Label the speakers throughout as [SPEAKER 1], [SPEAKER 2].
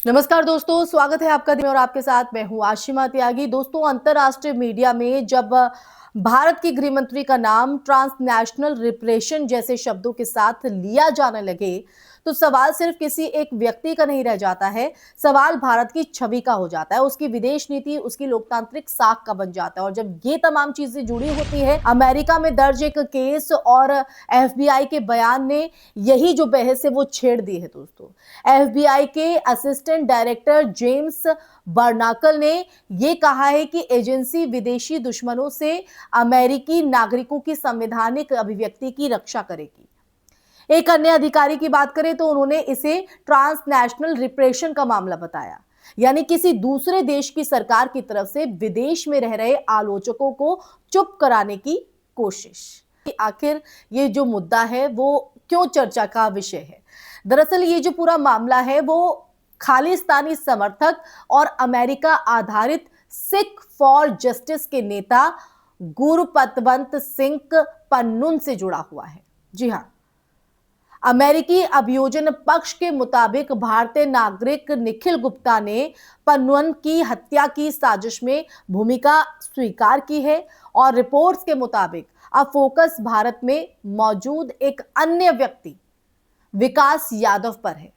[SPEAKER 1] नमस्कार दोस्तों, स्वागत है आपका दिन और आपके साथ मैं हूं आशिमा त्यागी। दोस्तों, अंतरराष्ट्रीय मीडिया में जब भारत की गृह मंत्री का नाम ट्रांसनेशनल रिप्रेशन जैसे शब्दों के साथ लिया जाने लगे तो सवाल सिर्फ किसी एक व्यक्ति का नहीं रह जाता है। सवाल भारत की छवि का हो जाता है, उसकी विदेश नीति, उसकी लोकतांत्रिक साख का बन जाता है। और जब ये तमाम चीजें जुड़ी होती है, अमेरिका में दर्ज एक केस और एफबीआई के बयान ने यही जो बहस है वो छेड़ दी है। दोस्तों, एफबीआई के असिस्टेंट डायरेक्टर जेम्स बर्नाकल ने यह कहा है कि एजेंसी विदेशी दुश्मनों से अमेरिकी नागरिकों की संवैधानिक अभिव्यक्ति की रक्षा करेगी। एक अन्य अधिकारी की बात करें तो उन्होंने इसे ट्रांसनेशनल रिप्रेशन का मामला बताया, यानी किसी दूसरे देश की सरकार की तरफ से विदेश में रह रहे आलोचकों को चुप कराने की कोशिश। आखिर ये जो मुद्दा है वो क्यों चर्चा का विषय है? दरअसल ये जो पूरा मामला है वो खालिस्तानी समर्थक और अमेरिका आधारित सिख फॉर जस्टिस के नेता गुरपतवंत सिंह पन्नून से जुड़ा हुआ है। जी हां, अमेरिकी अभियोजन पक्ष के मुताबिक भारतीय नागरिक निखिल गुप्ता ने पन्नून की हत्या की साजिश में भूमिका स्वीकार की है और रिपोर्ट्स के मुताबिक अब फोकस भारत में मौजूद एक अन्य व्यक्ति विकास यादव पर है,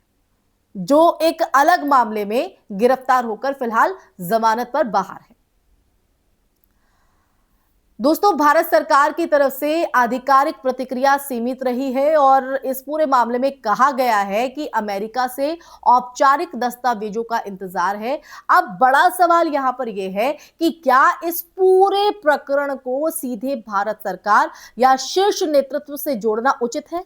[SPEAKER 1] जो एक अलग मामले में गिरफ्तार होकर फिलहाल जमानत पर बाहर है। दोस्तों, भारत सरकार की तरफ से आधिकारिक प्रतिक्रिया सीमित रही है और इस पूरे मामले में कहा गया है कि अमेरिका से औपचारिक दस्तावेजों का इंतजार है। अब बड़ा सवाल यहां पर यह है कि क्या इस पूरे प्रकरण को सीधे भारत सरकार या शीर्ष नेतृत्व से जोड़ना उचित है?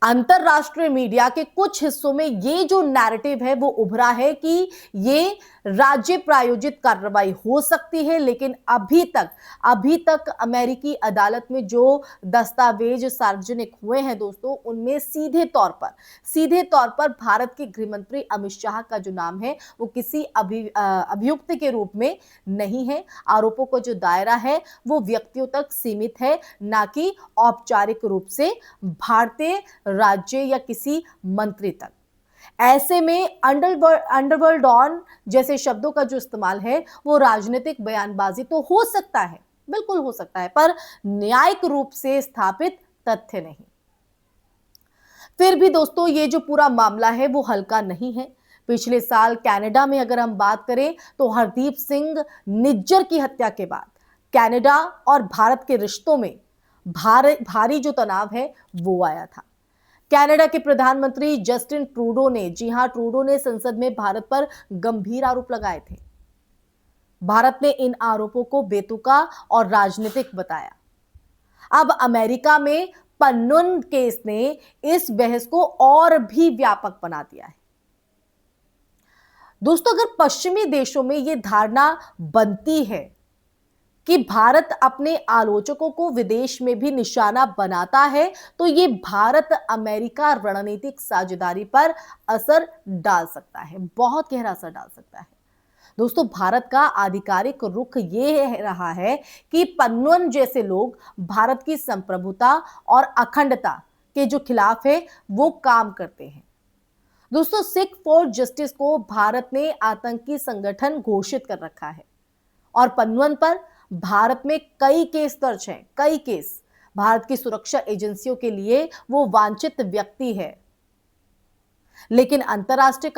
[SPEAKER 1] अंतरराष्ट्रीय मीडिया के कुछ हिस्सों में ये जो नैरेटिव है वो उभरा है कि ये राज्य प्रायोजित कार्रवाई हो सकती है, लेकिन अभी तक अमेरिकी अदालत में जो दस्तावेज सार्वजनिक हुए हैं दोस्तों, उनमें सीधे तौर पर भारत के गृह मंत्री अमित शाह का जो नाम है वो किसी अभियुक्त के रूप में नहीं है। आरोपों का जो दायरा है वो व्यक्तियों तक सीमित है, ना कि औपचारिक रूप से भारतीय राज्य या किसी मंत्री तक। ऐसे में अंडरवर्ल्ड डॉन जैसे शब्दों का जो इस्तेमाल है वो राजनीतिक बयानबाजी तो हो सकता है, बिल्कुल हो सकता है, पर न्यायिक रूप से स्थापित तथ्य नहीं। फिर भी दोस्तों, ये जो पूरा मामला है वो हल्का नहीं है। पिछले साल कनाडा में अगर हम बात करें तो हरदीप सिंह निज्जर की हत्या के बाद कनाडा और भारत के रिश्तों में भारी जो तनाव है वो आया था। कनाडा के प्रधानमंत्री जस्टिन ट्रूडो ने, जी हां, ट्रूडो ने संसद में भारत पर गंभीर आरोप लगाए थे। भारत ने इन आरोपों को बेतुका और राजनीतिक बताया। अब अमेरिका में पन्नून केस ने इस बहस को और भी व्यापक बना दिया है। दोस्तों, अगर पश्चिमी देशों में यह धारणा बनती है कि भारत अपने आलोचकों को विदेश में भी निशाना बनाता है, तो यह भारत अमेरिका रणनीतिक साझेदारी पर असर डाल सकता है, बहुत गहरा असर डाल सकता है। दोस्तों, भारत का आधिकारिक रुख यह रहा है कि पन्नून जैसे लोग भारत की संप्रभुता और अखंडता के जो खिलाफ है वो काम करते हैं। दोस्तों, सिख फॉर जस्टिस को भारत ने आतंकी संगठन घोषित कर रखा है और पन्नून पर भारत में कई केस दर्ज हैं, कई केस। भारत की सुरक्षा एजेंसियों के लिए वो वांछित व्यक्ति है, लेकिन अंतरराष्ट्रीय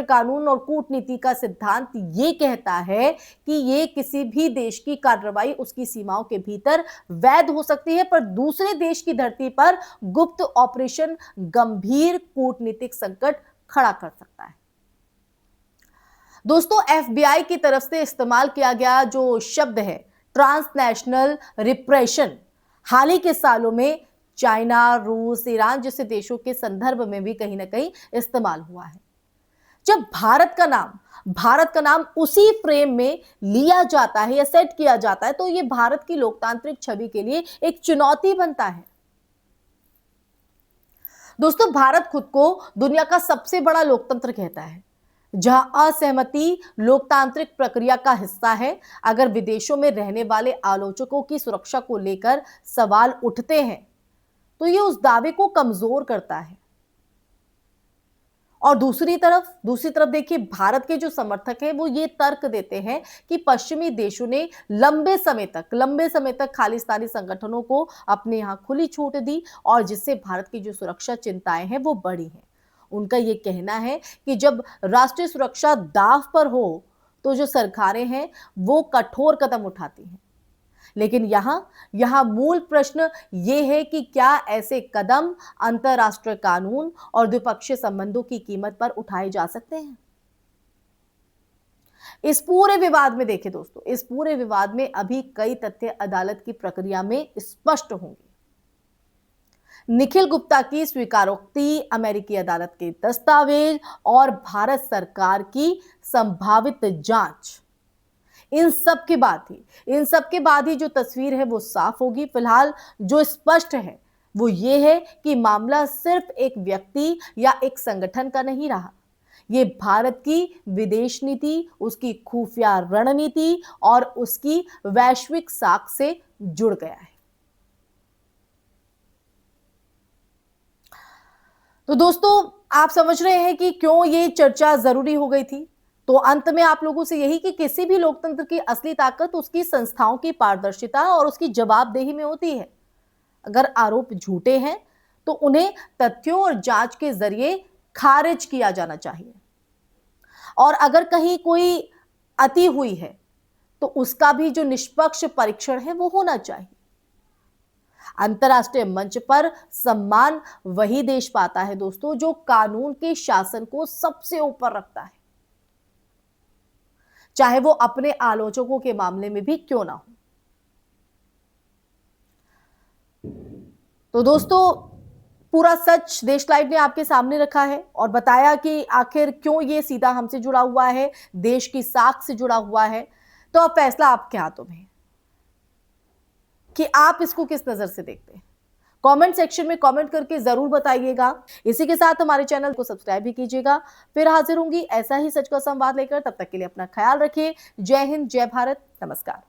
[SPEAKER 1] कानून और कूटनीति का सिद्धांत ये कहता है कि ये किसी भी देश की कार्रवाई उसकी सीमाओं के भीतर वैध हो सकती है, पर दूसरे देश की धरती पर गुप्त ऑपरेशन गंभीर कूटनीतिक संकट खड़ा कर सकता है। दोस्तों, एफबीआई की तरफ से इस्तेमाल किया गया जो शब्द है ट्रांसनेशनल रिप्रेशन, हाल ही के सालों में चाइना, रूस, ईरान जैसे देशों के संदर्भ में भी कहीं ना कहीं इस्तेमाल हुआ है। जब भारत का नाम उसी फ्रेम में लिया जाता है या सेट किया जाता है तो यह भारत की लोकतांत्रिक छवि के लिए एक चुनौती बनता है। दोस्तों, भारत खुद को दुनिया का सबसे बड़ा लोकतंत्र कहता है, जहां असहमति लोकतांत्रिक प्रक्रिया का हिस्सा है। अगर विदेशों में रहने वाले आलोचकों की सुरक्षा को लेकर सवाल उठते हैं तो यह उस दावे को कमजोर करता है और दूसरी तरफ देखिए, भारत के जो समर्थक हैं वो ये तर्क देते हैं कि पश्चिमी देशों ने लंबे समय तक खालिस्तानी संगठनों को अपने यहां खुली छूट दी और जिससे भारत की जो सुरक्षा चिंताएं हैं वो बढ़ी हैं। उनका ये कहना है कि जब राष्ट्रीय सुरक्षा दांव पर हो तो जो सरकारें हैं वो कठोर कदम उठाती हैं। लेकिन यहां मूल प्रश्न ये है कि क्या ऐसे कदम अंतरराष्ट्रीय कानून और द्विपक्षीय संबंधों की कीमत पर उठाए जा सकते हैं? इस पूरे विवाद में देखिए दोस्तों, इस पूरे विवाद में अभी कई तथ्य अदालत की प्रक्रिया में स्पष्ट होंगे। निखिल गुप्ता की स्वीकारोक्ति, अमेरिकी अदालत के दस्तावेज और भारत सरकार की संभावित जांच, इन सब के बाद ही जो तस्वीर है वो साफ होगी। फिलहाल जो स्पष्ट है वो ये है कि मामला सिर्फ एक व्यक्ति या एक संगठन का नहीं रहा। ये भारत की विदेश नीति, उसकी खुफिया रणनीति और उसकी वैश्विक साख से जुड़ गया है। तो दोस्तों, आप समझ रहे हैं कि क्यों ये चर्चा जरूरी हो गई थी। तो अंत में आप लोगों से यही कि किसी भी लोकतंत्र की असली ताकत उसकी संस्थाओं की पारदर्शिता और उसकी जवाबदेही में होती है। अगर आरोप झूठे हैं तो उन्हें तथ्यों और जांच के जरिए खारिज किया जाना चाहिए, और अगर कहीं कोई अति हुई है तो उसका भी जो निष्पक्ष परीक्षण है वो होना चाहिए। अंतरराष्ट्रीय मंच पर सम्मान वही देश पाता है दोस्तों जो कानून के शासन को सबसे ऊपर रखता है, चाहे वो अपने आलोचकों के मामले में भी क्यों ना हो। तो दोस्तों, पूरा सच देश लाइव ने आपके सामने रखा है और बताया कि आखिर क्यों ये सीधा हमसे जुड़ा हुआ है, देश की साख से जुड़ा हुआ है। तो अब फैसला आपके हाथों में है कि आप इसको किस नजर से देखते हैं। कमेंट सेक्शन में कमेंट करके जरूर बताइएगा। इसी के साथ हमारे चैनल को सब्सक्राइब भी कीजिएगा। फिर हाजिर होंगी ऐसा ही सच का संवाद लेकर। तब तक के लिए अपना ख्याल रखिए। जय हिंद, जय भारत, नमस्कार।